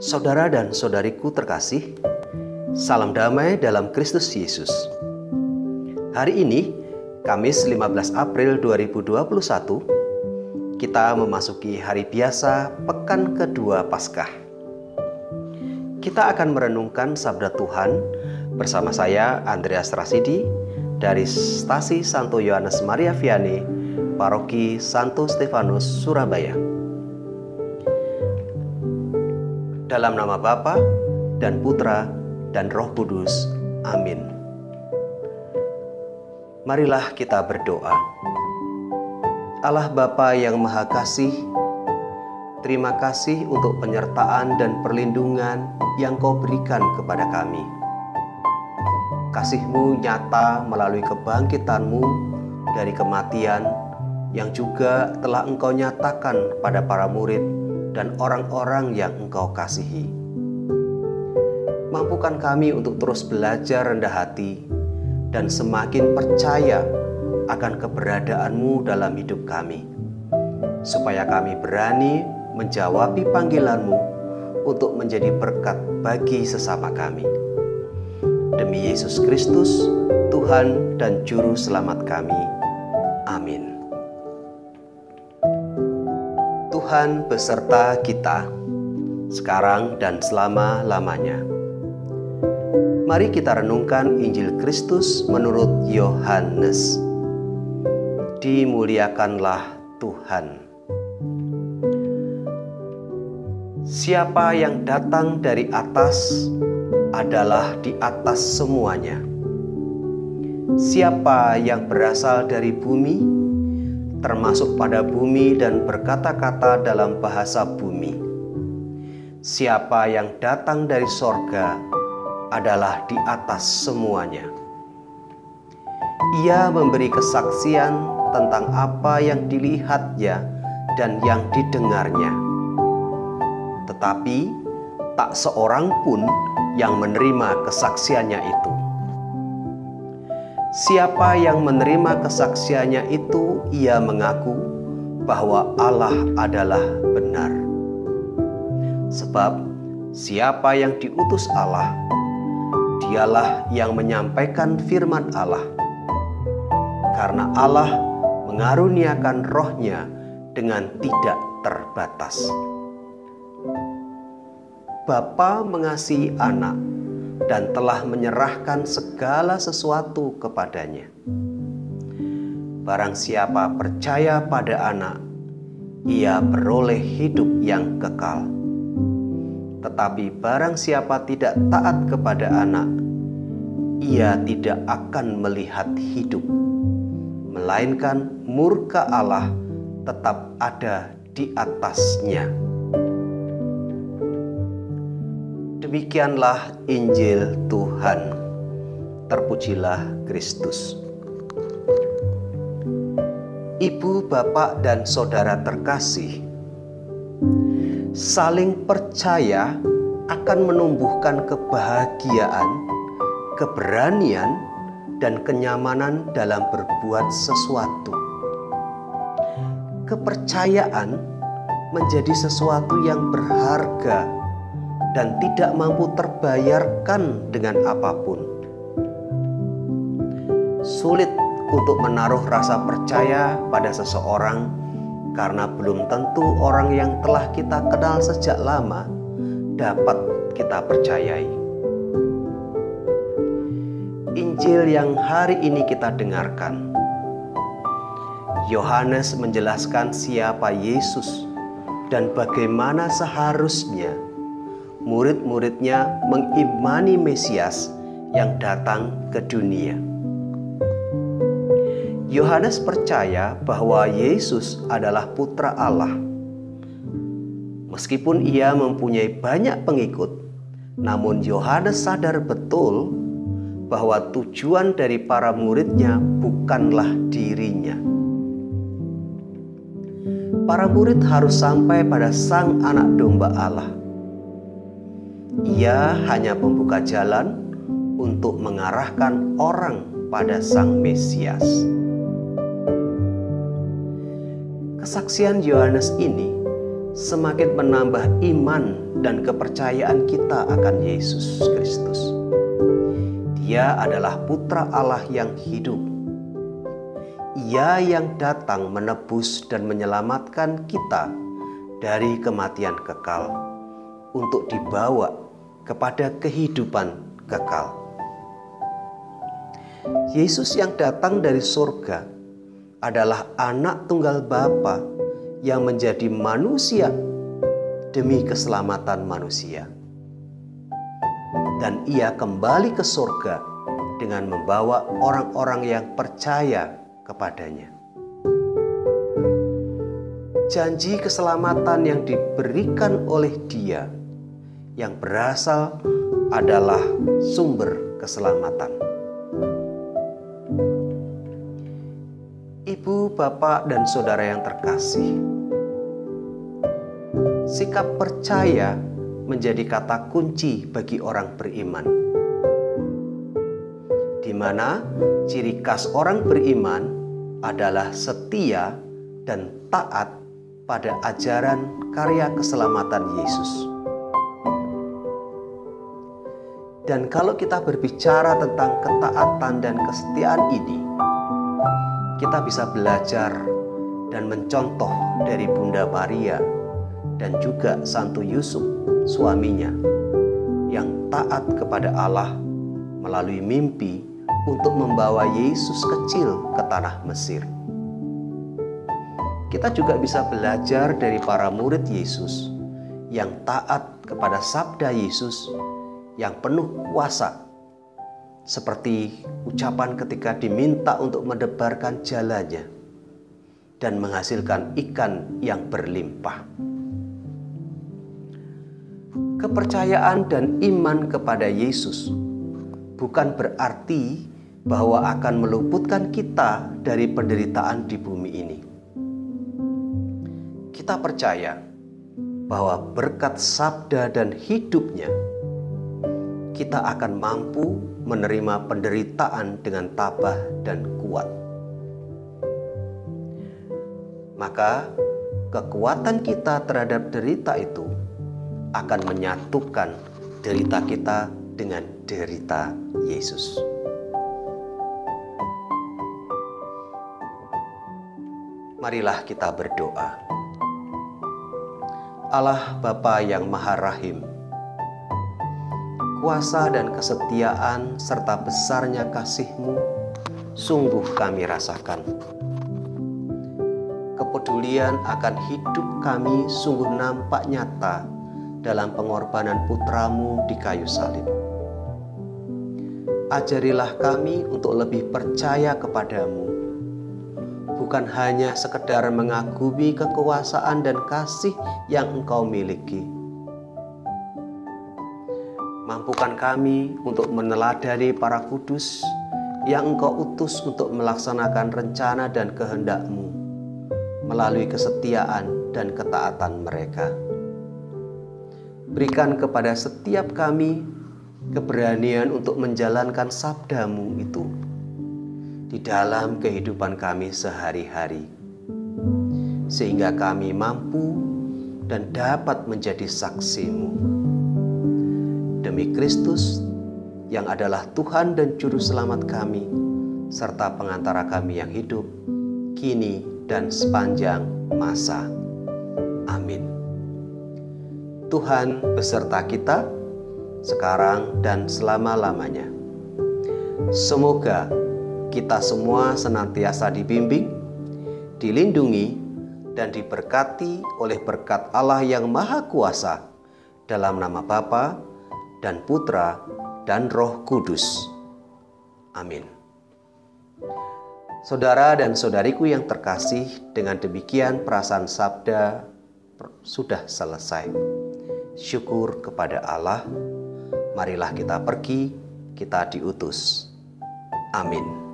Saudara dan saudariku terkasih, salam damai dalam Kristus Yesus. Hari ini, Kamis 15 April 2021, kita memasuki hari biasa pekan kedua Paskah. Kita akan merenungkan sabda Tuhan bersama saya, Andreas Rasidi, dari Stasi Santo Yohanes Maria Vianney, Paroki Santo Stefanus, Surabaya. Dalam nama Bapa dan Putra dan Roh Kudus. Amin. Marilah kita berdoa. Allah Bapa yang Maha Kasih, terima kasih untuk penyertaan dan perlindungan yang Kau berikan kepada kami. Kasih-Mu nyata melalui kebangkitan-Mu dari kematian yang juga telah Engkau nyatakan pada para murid dan orang-orang yang Engkau kasihi. Mampukan kami untuk terus belajar rendah hati dan semakin percaya akan keberadaan-Mu dalam hidup kami, supaya kami berani menjawabi panggilan-Mu untuk menjadi berkat bagi sesama kami. Demi Yesus Kristus, Tuhan dan Juru Selamat kami. Amin. Tuhan beserta kita, sekarang dan selama-lamanya. Mari kita renungkan Injil Kristus menurut Yohanes. Dimuliakanlah Tuhan. Siapa yang datang dari atas adalah di atas semuanya. Siapa yang berasal dari bumi, termasuk pada bumi dan berkata-kata dalam bahasa bumi. Siapa yang datang dari sorga adalah di atas semuanya. Ia memberi kesaksian tentang apa yang dilihatnya dan yang didengarnya. Tetapi tak seorang pun yang menerima kesaksiannya itu. Siapa yang menerima kesaksiannya itu, ia mengaku bahwa Allah adalah benar. Sebab siapa yang diutus Allah, dialah yang menyampaikan firman Allah. Karena Allah mengaruniakan roh-Nya dengan tidak terbatas. Bapa mengasihi anak dan telah menyerahkan segala sesuatu kepadanya. Barang siapa percaya pada anak, ia beroleh hidup yang kekal. Tetapi barang siapa tidak taat kepada anak, ia tidak akan melihat hidup, melainkan murka Allah tetap ada di atasnya. Demikianlah Injil Tuhan. Terpujilah Kristus. Ibu, bapak, dan saudara terkasih, saling percaya akan menumbuhkan kebahagiaan, keberanian, dan kenyamanan dalam berbuat sesuatu. Kepercayaan menjadi sesuatu yang berharga dan tidak mampu terbayarkan dengan apapun. Sulit untuk menaruh rasa percaya pada seseorang karena belum tentu orang yang telah kita kenal sejak lama dapat kita percayai. Injil yang hari ini kita dengarkan, Yohanes menjelaskan siapa Yesus dan bagaimana seharusnya murid-muridnya mengimani Mesias yang datang ke dunia. Yohanes percaya bahwa Yesus adalah Putra Allah. Meskipun ia mempunyai banyak pengikut, namun Yohanes sadar betul bahwa tujuan dari para muridnya bukanlah dirinya. Para murid harus sampai pada Sang Anak Domba Allah. Ia hanya membuka jalan untuk mengarahkan orang pada Sang Mesias. Kesaksian Yohanes ini semakin menambah iman dan kepercayaan kita akan Yesus Kristus. Dia adalah Putra Allah yang hidup. Ia yang datang menebus dan menyelamatkan kita dari kematian kekal untuk dibawa kepada kehidupan kekal. Yesus yang datang dari surga adalah anak tunggal Bapa yang menjadi manusia demi keselamatan manusia. Dan ia kembali ke surga dengan membawa orang-orang yang percaya kepadanya. Janji keselamatan yang diberikan oleh Dia yang berasal adalah sumber keselamatan. Ibu, bapak, dan saudara yang terkasih, sikap percaya menjadi kata kunci bagi orang beriman, di mana ciri khas orang beriman adalah setia dan taat pada ajaran karya keselamatan Yesus. Dan kalau kita berbicara tentang ketaatan dan kesetiaan ini, kita bisa belajar dan mencontoh dari Bunda Maria dan juga Santo Yusuf, suaminya, yang taat kepada Allah melalui mimpi untuk membawa Yesus kecil ke tanah Mesir. Kita juga bisa belajar dari para murid Yesus yang taat kepada sabda Yesus yang penuh kuasa, seperti ucapan ketika diminta untuk mendebarkan jalannya dan menghasilkan ikan yang berlimpah. Kepercayaan dan iman kepada Yesus bukan berarti bahwa akan meluputkan kita dari penderitaan di bumi ini. Kita percaya bahwa berkat sabda dan hidupnya, kita akan mampu menerima penderitaan dengan tabah dan kuat. Maka kekuatan kita terhadap derita itu akan menyatukan derita kita dengan derita Yesus. Marilah kita berdoa. Allah Bapa yang Maha Rahim, kuasa dan kesetiaan serta besarnya kasih-Mu sungguh kami rasakan. Kepedulian akan hidup kami sungguh nampak nyata dalam pengorbanan Putra-Mu di kayu salib. Ajarilah kami untuk lebih percaya kepadamu, bukan hanya sekedar mengagumi kekuasaan dan kasih yang Engkau miliki. Mampukan kami untuk meneladani para kudus yang Engkau utus untuk melaksanakan rencana dan kehendak-Mu melalui kesetiaan dan ketaatan mereka. Berikan kepada setiap kami keberanian untuk menjalankan sabda-Mu itu di dalam kehidupan kami sehari-hari, sehingga kami mampu dan dapat menjadi saksi-Mu. Demi Kristus yang adalah Tuhan dan Juru Selamat kami, serta pengantara kami yang hidup, kini dan sepanjang masa. Amin. Tuhan beserta kita, sekarang dan selama-lamanya. Semoga kita semua senantiasa dibimbing, dilindungi, dan diberkati oleh berkat Allah yang Maha Kuasa, dalam nama Bapa dan Putra dan Roh Kudus. Amin. Saudara dan saudariku yang terkasih, dengan demikian perasaan sabda sudah selesai. Syukur kepada Allah. Marilah kita pergi, kita diutus. Amin.